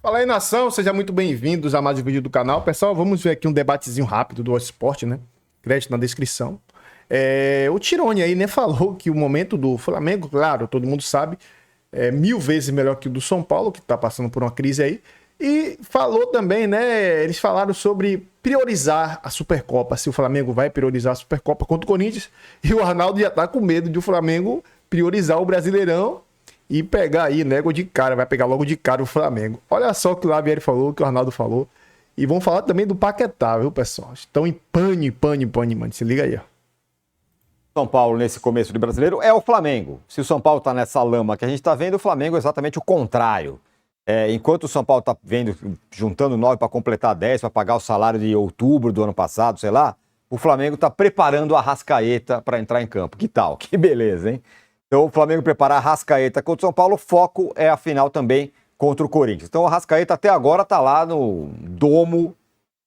Fala aí, nação, sejam muito bem-vindos a mais um vídeo do canal. Pessoal, vamos ver aqui um debatezinho rápido do esporte, né? Crédito na descrição. O Tirone aí, né, falou que o momento do Flamengo, claro, todo mundo sabe, é 1000 vezes melhor que o do São Paulo, que tá passando por uma crise aí. E falou também, né, eles falaram sobre priorizar a Supercopa, se o Flamengo vai priorizar a Supercopa contra o Corinthians. E o Arnaldo já tá com medo de o Flamengo priorizar o Brasileirão e pegar aí, nego de cara, vai pegar logo de cara o Flamengo. Olha só o que o Lavieri falou, o que o Arnaldo falou. E vamos falar também do Paquetá, viu, pessoal? Estão em pane, mano. Se liga aí, ó. São Paulo, nesse começo de brasileiro, é o Flamengo. Se o São Paulo tá nessa lama que a gente tá vendo, o Flamengo é exatamente o contrário. Enquanto o São Paulo tá vendo, juntando 9 para completar 10, para pagar o salário de outubro do ano passado, sei lá, o Flamengo tá preparando a Arrascaeta para entrar em campo. Que tal? Que beleza, hein? Então o Flamengo preparar a Arrascaeta contra o São Paulo, o foco é a final também contra o Corinthians. Então o Arrascaeta até agora tá lá no domo,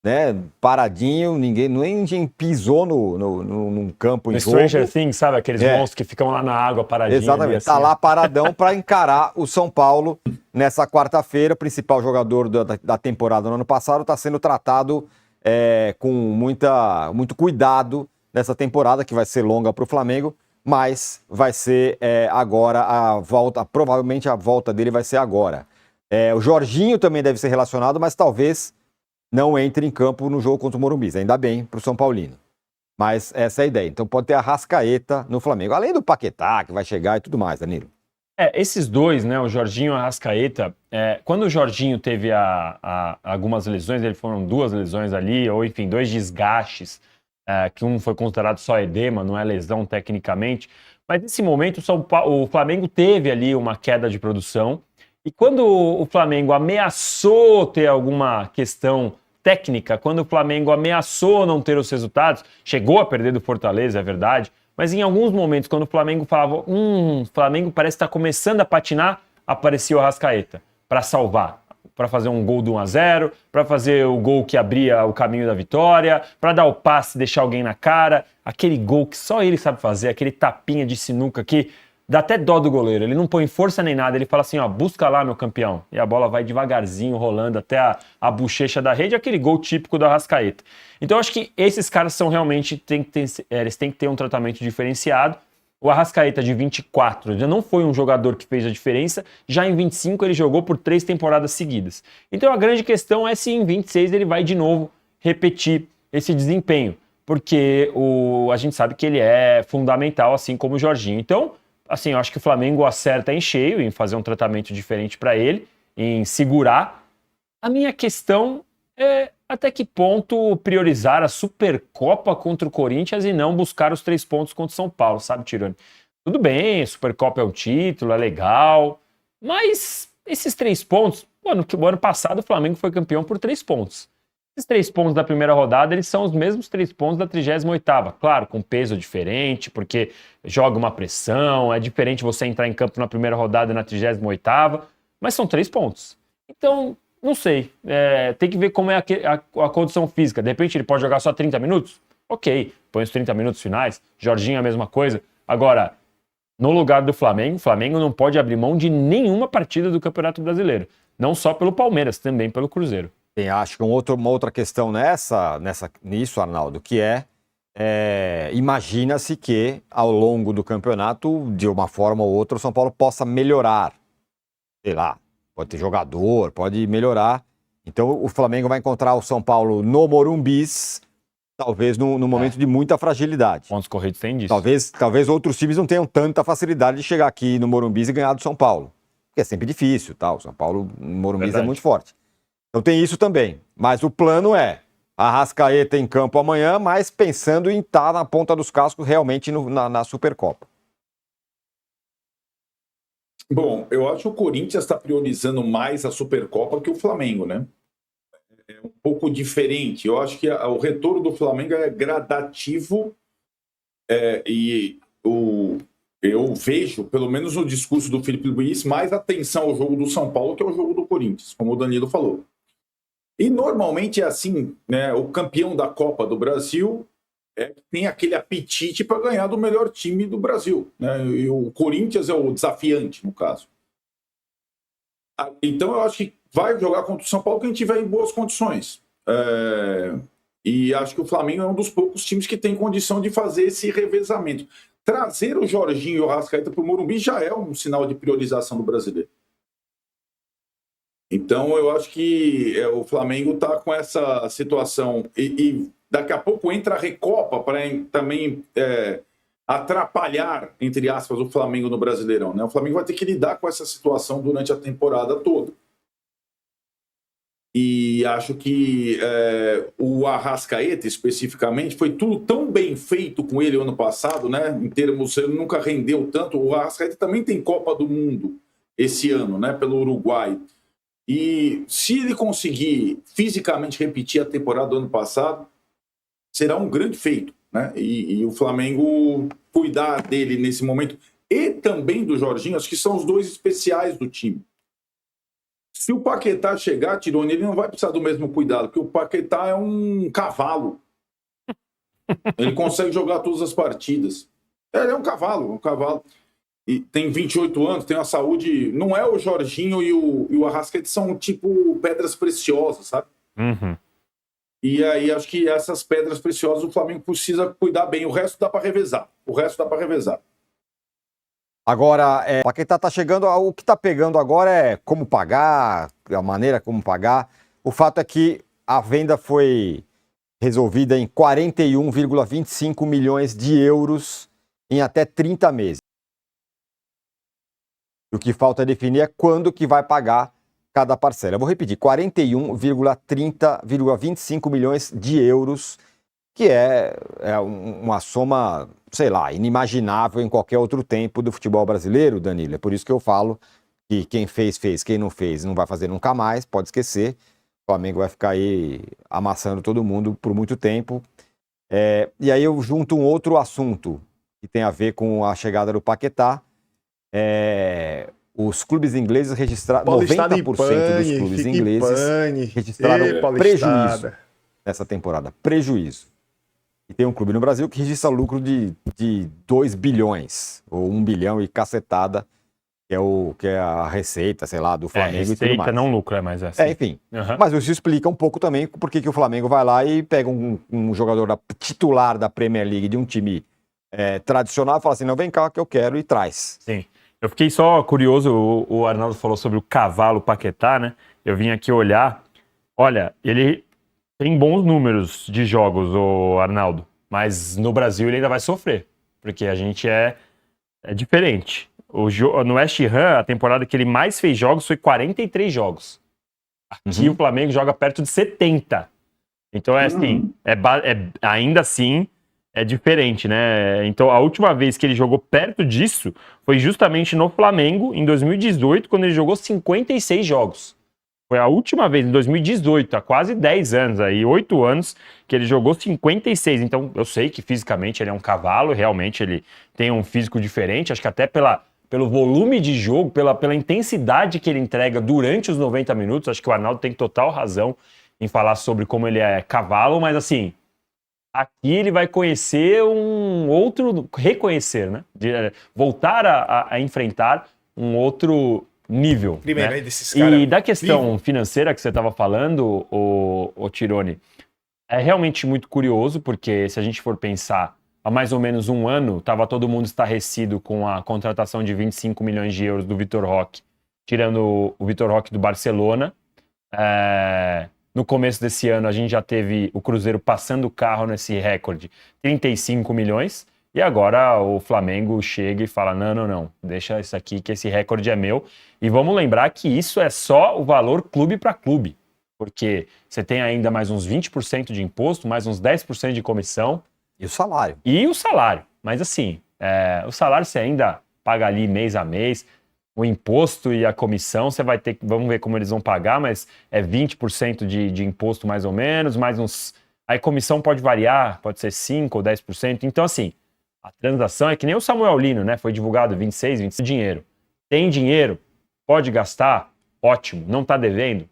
né, paradinho, ninguém pisou num campo em jogo. Stranger Things, sabe? Aqueles monstros que ficam lá na água paradinhos. Exatamente, assim, tá lá paradão para encarar o São Paulo nessa quarta-feira. Principal jogador da temporada no ano passado, está sendo tratado com muito cuidado nessa temporada, que vai ser longa para o Flamengo, mas vai ser agora a volta, provavelmente a volta dele vai ser agora. O Jorginho também deve ser relacionado, mas talvez não entre em campo no jogo contra o Morumbi. Ainda bem para o São Paulino. Mas essa é a ideia. Então pode ter a Arrascaeta no Flamengo. Além do Paquetá, que vai chegar e tudo mais, Danilo. Esses dois, né, o Jorginho e a Arrascaeta, quando o Jorginho teve algumas lesões, ele foram 2 lesões ali, ou enfim, 2 desgastes, que um foi considerado só edema, não é lesão tecnicamente, mas nesse momento o Flamengo teve ali uma queda de produção, e quando o Flamengo ameaçou ter alguma questão técnica, quando o Flamengo ameaçou não ter os resultados, chegou a perder do Fortaleza, é verdade, mas em alguns momentos, quando o Flamengo falava, o Flamengo parece estar começando a patinar, aparecia o Arrascaeta para salvar, para fazer um gol do 1-0, para fazer o gol que abria o caminho da vitória, para dar o passe, deixar alguém na cara, aquele gol que só ele sabe fazer, aquele tapinha de sinuca que dá até dó do goleiro, ele não põe força nem nada, ele fala assim, ó, busca lá, meu campeão. E a bola vai devagarzinho, rolando até a bochecha da rede, aquele gol típico do Arrascaeta. Então eu acho que esses caras são realmente, eles têm que ter um tratamento diferenciado. O Arrascaeta de 24 já não foi um jogador que fez a diferença, já em 25 ele jogou por 3 temporadas seguidas. Então a grande questão é se em 26 ele vai de novo repetir esse desempenho, porque a gente sabe que ele é fundamental, assim como o Jorginho. Então, assim, eu acho que o Flamengo acerta em cheio em fazer um tratamento diferente para ele, em segurar. A minha questão é até que ponto priorizar a Supercopa contra o Corinthians e não buscar os 3 pontos contra o São Paulo, sabe, Tirone? Tudo bem, Supercopa é um título, é legal, mas esses 3 pontos, o ano passado o Flamengo foi campeão por 3 pontos. Esses 3 pontos da primeira rodada, eles são os mesmos 3 pontos da 38ª. Claro, com peso diferente, porque joga uma pressão, é diferente você entrar em campo na primeira rodada e na 38ª, mas são 3 pontos. Então, não sei, tem que ver como é a condição física. De repente ele pode jogar só 30 minutos? Ok, põe os 30 minutos finais. Jorginho a mesma coisa. Agora, no lugar do Flamengo, o Flamengo não pode abrir mão de nenhuma partida do Campeonato Brasileiro. Não só pelo Palmeiras, também pelo Cruzeiro. Acho que uma outra questão nisso, Arnaldo, que imagina-se que ao longo do campeonato, de uma forma ou outra, o São Paulo possa melhorar. Sei lá, pode ter jogador, pode melhorar. Então o Flamengo vai encontrar o São Paulo no Morumbis, talvez no momento de muita fragilidade. Pontos corridos tem disso. Talvez outros times não tenham tanta facilidade de chegar aqui no Morumbis e ganhar do São Paulo. Porque é sempre difícil, tá? O São Paulo no Morumbis é muito forte. Então tem isso também. Mas o plano é Arrascaeta em campo amanhã, mas pensando em estar na ponta dos cascos realmente na Supercopa. Bom, eu acho que o Corinthians está priorizando mais a Supercopa que o Flamengo, né? É um pouco diferente. Eu acho que o retorno do Flamengo é gradativo eu vejo, pelo menos no discurso do Felipe Luiz, mais atenção ao jogo do São Paulo que ao jogo do Corinthians, como o Danilo falou. E normalmente é assim, né? O campeão da Copa do Brasil tem aquele apetite para ganhar do melhor time do Brasil, né? E o Corinthians é o desafiante, no caso. Então eu acho que vai jogar contra o São Paulo quem tiver em boas condições. E acho que o Flamengo é um dos poucos times que tem condição de fazer esse revezamento. Trazer o Jorginho e o Arrascaeta para o Morumbi já é um sinal de priorização do brasileiro. Então, eu acho que o Flamengo está com essa situação. E daqui a pouco entra a Recopa para também atrapalhar, entre aspas, o Flamengo no Brasileirão. Né? O Flamengo vai ter que lidar com essa situação durante a temporada toda. E acho que o Arrascaeta, especificamente, foi tudo tão bem feito com ele ano passado, né? Em termos, ele nunca rendeu tanto. O Arrascaeta também tem Copa do Mundo esse ano, né? Pelo Uruguai. E se ele conseguir fisicamente repetir a temporada do ano passado, será um grande feito, né? E o Flamengo cuidar dele nesse momento, e também do Jorginho, acho que são os dois especiais do time. Se o Paquetá chegar, Tirone, ele não vai precisar do mesmo cuidado, porque o Paquetá é um cavalo. Ele consegue jogar todas as partidas. Ele é um cavalo, E tem 28 anos, tem uma saúde... Não é o Jorginho e o Arrascaeta, são tipo pedras preciosas, sabe? Uhum. E aí acho que essas pedras preciosas o Flamengo precisa cuidar bem. O resto dá para revezar. Agora, o Paquetá tá chegando, o que tá pegando agora é como pagar, a maneira como pagar. O fato é que a venda foi resolvida em 41,25 milhões de euros em até 30 meses. O que falta definir é quando que vai pagar cada parcela. Eu vou repetir, 41,25 milhões de euros, que é uma soma, sei lá, inimaginável em qualquer outro tempo do futebol brasileiro, Danilo. É por isso que eu falo que quem fez, quem não fez, não vai fazer nunca mais, pode esquecer. O Flamengo vai ficar aí amassando todo mundo por muito tempo. E aí eu junto um outro assunto que tem a ver com a chegada do Paquetá. Os clubes ingleses registraram, 90% dos clubes ingleses registraram prejuízo nessa temporada. Prejuízo. E tem um clube no Brasil que registra lucro de 2 bilhões, ou 1 bilhão e cacetada, que é a receita, sei lá, do Flamengo e tudo mais. Receita não lucro, é mais assim. Enfim. Uhum. Mas isso explica um pouco também por que o Flamengo vai lá e pega um jogador titular da Premier League de um time tradicional e fala assim, não, vem cá que eu quero, e traz. Sim. Eu fiquei só curioso, o Arnaldo falou sobre o cavalo Paquetá, né? Eu vim aqui olhar. Olha, ele tem bons números de jogos, o Arnaldo, mas no Brasil ele ainda vai sofrer, porque a gente é diferente. No West Ham, a temporada que ele mais fez jogos foi 43 jogos. Aqui o Flamengo joga perto de 70. Então assim, ainda assim é diferente, né? Então a última vez que ele jogou perto disso foi justamente no Flamengo, em 2018, quando ele jogou 56 jogos. Foi a última vez, em 2018, há quase 10 anos, aí, 8 anos, que ele jogou 56. Então, eu sei que fisicamente ele é um cavalo, realmente ele tem um físico diferente, acho que até pelo volume de jogo, pela intensidade que ele entrega durante os 90 minutos, acho que o Arnaldo tem total razão em falar sobre como ele é cavalo, mas assim, aqui ele vai conhecer reconhecer, né? Voltar a enfrentar um outro nível. Primeiro, né? desses caras. E da questão financeira que você estava falando, o Tirone, é realmente muito curioso, porque se a gente for pensar, há mais ou menos um ano, estava todo mundo estarrecido com a contratação de 25 milhões de euros do Vitor Roque, tirando o Vitor Roque do Barcelona. No começo desse ano, a gente já teve o Cruzeiro passando o carro nesse recorde, 35 milhões. E agora o Flamengo chega e fala, não, deixa isso aqui que esse recorde é meu. E vamos lembrar que isso é só o valor clube para clube, porque você tem ainda mais uns 20% de imposto, mais uns 10% de comissão. E o salário. Mas assim, o salário você ainda paga ali mês a mês, o imposto e a comissão você vai ter que, vamos ver como eles vão pagar, mas é 20% de imposto mais ou menos, mais uns... Aí comissão pode variar, pode ser 5% ou 10%. Então assim, a transação é que nem o Samuel Lino, né? Foi divulgado 26 dinheiro. Tem dinheiro? Pode gastar? Ótimo. Não tá devendo?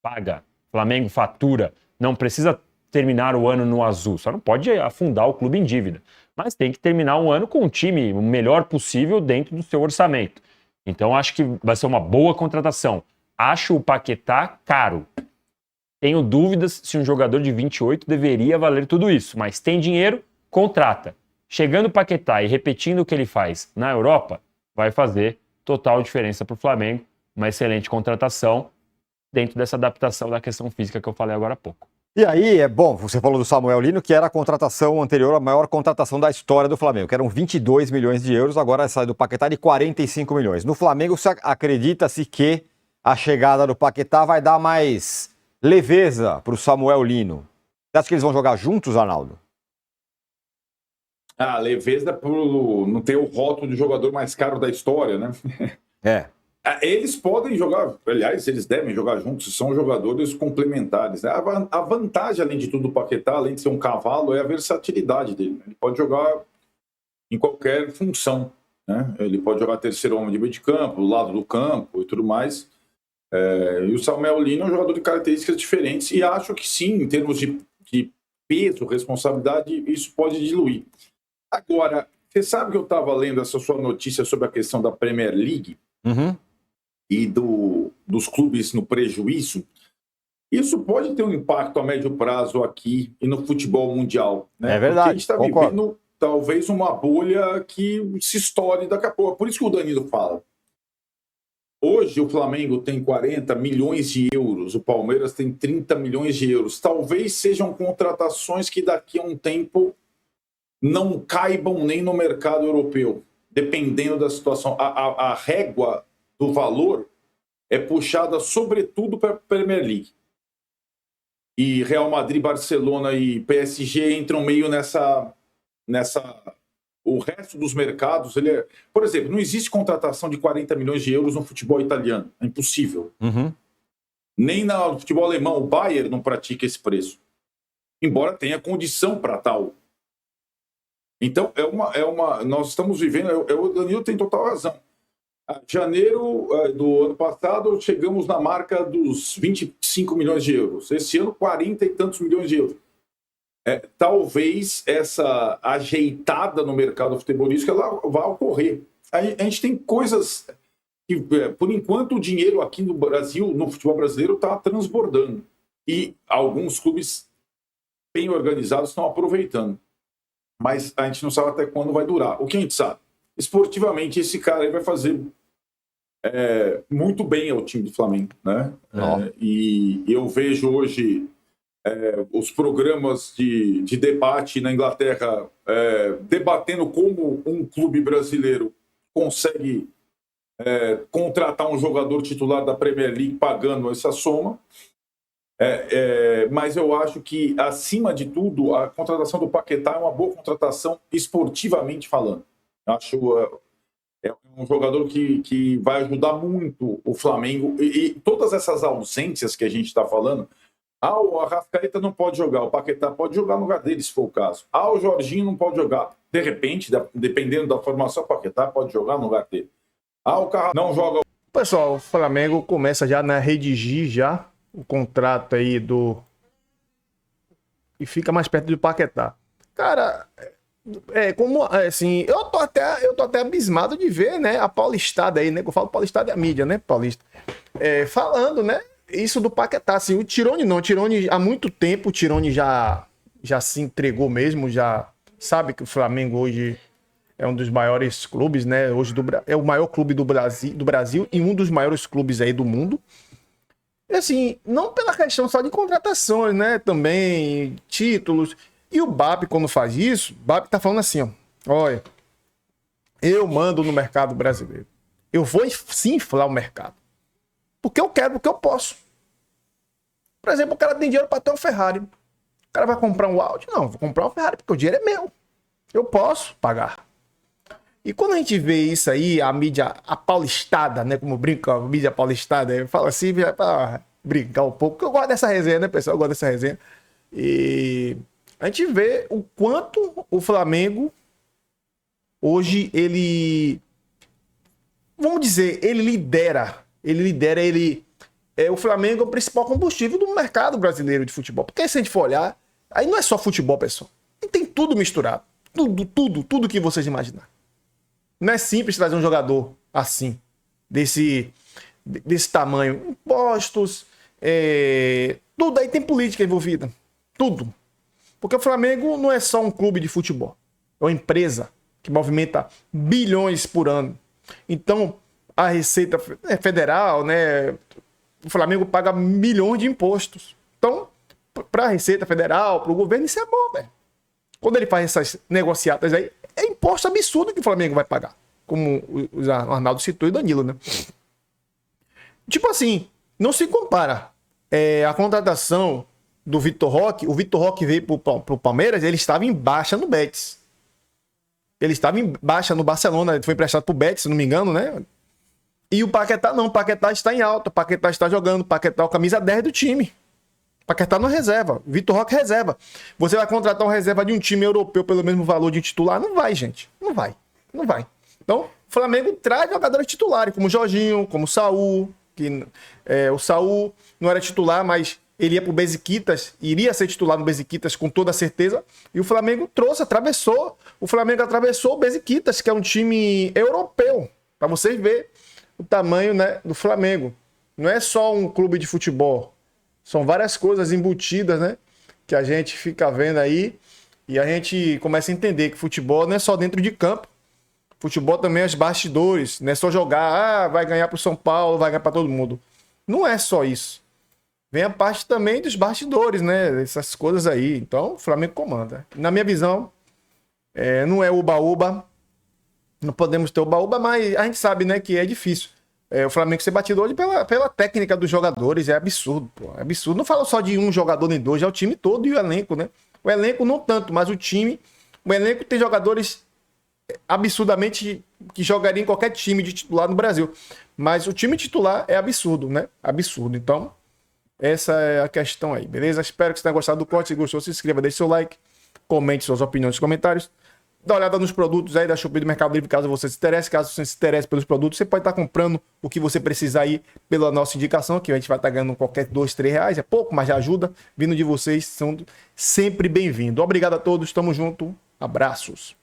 Paga. Flamengo fatura. Não precisa terminar o ano no azul. Só não pode afundar o clube em dívida. Mas tem que terminar um ano com um time o melhor possível dentro do seu orçamento. Então acho que vai ser uma boa contratação. Acho o Paquetá caro. Tenho dúvidas se um jogador de 28 deveria valer tudo isso, mas tem dinheiro, contrata. Chegando o Paquetá e repetindo o que ele faz na Europa, vai fazer total diferença para o Flamengo. Uma excelente contratação dentro dessa adaptação da questão física que eu falei agora há pouco. E aí, você falou do Samuel Lino, que era a contratação anterior, a maior contratação da história do Flamengo, que eram 22 milhões de euros, agora sai do Paquetá de 45 milhões. No Flamengo, acredita-se que a chegada do Paquetá vai dar mais leveza para o Samuel Lino. Você acha que eles vão jogar juntos, Arnaldo? Leveza por não ter o rótulo de jogador mais caro da história, né? É. Eles podem jogar, aliás, eles devem jogar juntos, são jogadores complementares. Né? A vantagem, além de tudo, do Paquetá, além de ser um cavalo, é a versatilidade dele. Ele pode jogar em qualquer função. Né? Ele pode jogar terceiro homem de meio de campo, do lado do campo e tudo mais. E o Samuel Lino é um jogador de características diferentes e acho que sim, em termos de peso, responsabilidade, isso pode diluir. Agora, você sabe que eu estava lendo essa sua notícia sobre a questão da Premier League? Uhum. E dos clubes no prejuízo, isso pode ter um impacto a médio prazo aqui e no futebol mundial. Né? É verdade, porque a gente está vivendo talvez uma bolha que se estoure daqui a pouco. Por isso que o Danilo fala. Hoje o Flamengo tem 40 milhões de euros, o Palmeiras tem 30 milhões de euros. Talvez sejam contratações que daqui a um tempo não caibam nem no mercado europeu, dependendo da situação. A régua do valor é puxada sobretudo para a Premier League. E Real Madrid, Barcelona e PSG entram meio nessa... O resto dos mercados... Por exemplo, não existe contratação de 40 milhões de euros no futebol italiano. É impossível. Uhum. Nem no futebol alemão. O Bayern não pratica esse preço. Embora tenha condição para tal. Então, nós estamos vivendo... O Danilo tem total razão. Janeiro do ano passado, chegamos na marca dos 25 milhões de euros. Esse ano, 40 e tantos milhões de euros. Talvez essa ajeitada no mercado futebolístico ela vá ocorrer. A gente tem coisas que, por enquanto, o dinheiro aqui no Brasil, no futebol brasileiro, está transbordando. E alguns clubes bem organizados estão aproveitando. Mas a gente não sabe até quando vai durar. O que a gente sabe? Esportivamente, esse cara aí vai fazer muito bem ao time do Flamengo, né? E eu vejo hoje os programas de debate na Inglaterra debatendo como um clube brasileiro consegue contratar um jogador titular da Premier League pagando essa soma. Mas eu acho que, acima de tudo, a contratação do Paquetá é uma boa contratação esportivamente falando. Acho um jogador que vai ajudar muito o Flamengo. E todas essas ausências que a gente está falando, o Arrascaeta não pode jogar, o Paquetá pode jogar no lugar dele, se for o caso. O Jorginho não pode jogar. De repente, dependendo da formação, o Paquetá pode jogar no lugar dele. O Carrasco não joga. Pessoal, o Flamengo começa já a redigir já o contrato aí e fica mais perto do Paquetá. Cara, como assim, eu tô até abismado de ver, né, a paulistada aí, né, que eu falo paulistada é a mídia, né, paulista, falando, né, isso do Paquetá, assim, o Tirone não, o Tirone há muito tempo, o Tirone já se entregou mesmo, já sabe que o Flamengo hoje é um dos maiores clubes, né, hoje é o maior clube do Brasil e um dos maiores clubes aí do mundo. E assim, não pela questão só de contratações, né? Também títulos. E o BAP, quando faz isso, o BAP tá falando assim, ó. Olha, eu mando no mercado brasileiro. Eu vou sim inflar o mercado. Porque eu quero, porque eu posso. Por exemplo, o cara tem dinheiro para ter um Ferrari. O cara vai comprar um Audi? Não, vou comprar um Ferrari porque o dinheiro é meu. Eu posso pagar. E quando a gente vê isso aí, a mídia, a paulistada, né? Como brinca a mídia paulistada, fala assim, para brincar um pouco. Porque eu gosto dessa resenha, né, pessoal? Eu gosto dessa resenha. E a gente vê o quanto o Flamengo, hoje, ele... Vamos dizer, ele lidera. O Flamengo é o principal combustível do mercado brasileiro de futebol. Porque se a gente for olhar, aí não é só futebol, pessoal. Tem tudo misturado. Tudo que vocês imaginarem. Não é simples trazer um jogador assim, desse tamanho. Impostos, tudo aí tem política envolvida. Tudo. Porque o Flamengo não é só um clube de futebol. É uma empresa que movimenta bilhões por ano. Então, a Receita Federal, né? O Flamengo paga milhões de impostos. Então, para a Receita Federal, para o governo, isso é bom, velho. Quando ele faz essas negociatas aí, é imposto absurdo que o Flamengo vai pagar. Como o Arnaldo citou e o Danilo, né? Tipo assim, não se compara. A contratação do Vitor Roque, o Vitor Roque veio pro Palmeiras, ele estava em baixa no Betis. Ele estava em baixa no Barcelona, ele foi emprestado pro Betis, se não me engano, né? E o Paquetá não, o Paquetá está em alta, o Paquetá está jogando, o Paquetá é o camisa 10 do time. O Paquetá não reserva, o Vitor Roque reserva. Você vai contratar uma reserva de um time europeu pelo mesmo valor de titular? Não vai, gente. Não vai. Não vai. Então, o Flamengo traz jogadores titulares, como o Jorginho, como o Saul, que o Saul não era titular, mas ele ia pro Besiktas, iria ser titular no Besiktas com toda certeza, e o Flamengo atravessou o Besiktas, que é um time europeu, para vocês verem o tamanho, né, do Flamengo. Não é só um clube de futebol, são várias coisas embutidas, né, que a gente fica vendo aí, e a gente começa a entender que futebol não é só dentro de campo, futebol também é os bastidores, não é só jogar, vai ganhar pro São Paulo, vai ganhar para todo mundo. Não é só isso. Vem a parte também dos bastidores, né? Essas coisas aí. Então, o Flamengo comanda. Na minha visão, não é uba-uba. Não podemos ter uba-uba, mas a gente sabe, né, que é difícil. O Flamengo ser batido hoje pela técnica dos jogadores. É absurdo, pô. É absurdo. Não falo só de um jogador nem dois, é o time todo e o elenco, né? O elenco não tanto, mas o time... O elenco tem jogadores absurdamente que jogariam em qualquer time de titular no Brasil. Mas o time titular é absurdo, né? Absurdo. Então... essa é a questão aí, beleza? Espero que você tenha gostado do corte. Se gostou, se inscreva, deixe seu like, comente suas opiniões nos comentários. Dá uma olhada nos produtos aí da Shopee do Mercado Livre, caso você se interesse. Caso você se interesse pelos produtos, você pode estar comprando o que você precisar aí pela nossa indicação, que a gente vai estar ganhando qualquer R$2, R$3. É pouco, mas já ajuda. Vindo de vocês, são sempre bem-vindos. Obrigado a todos, tamo junto. Abraços.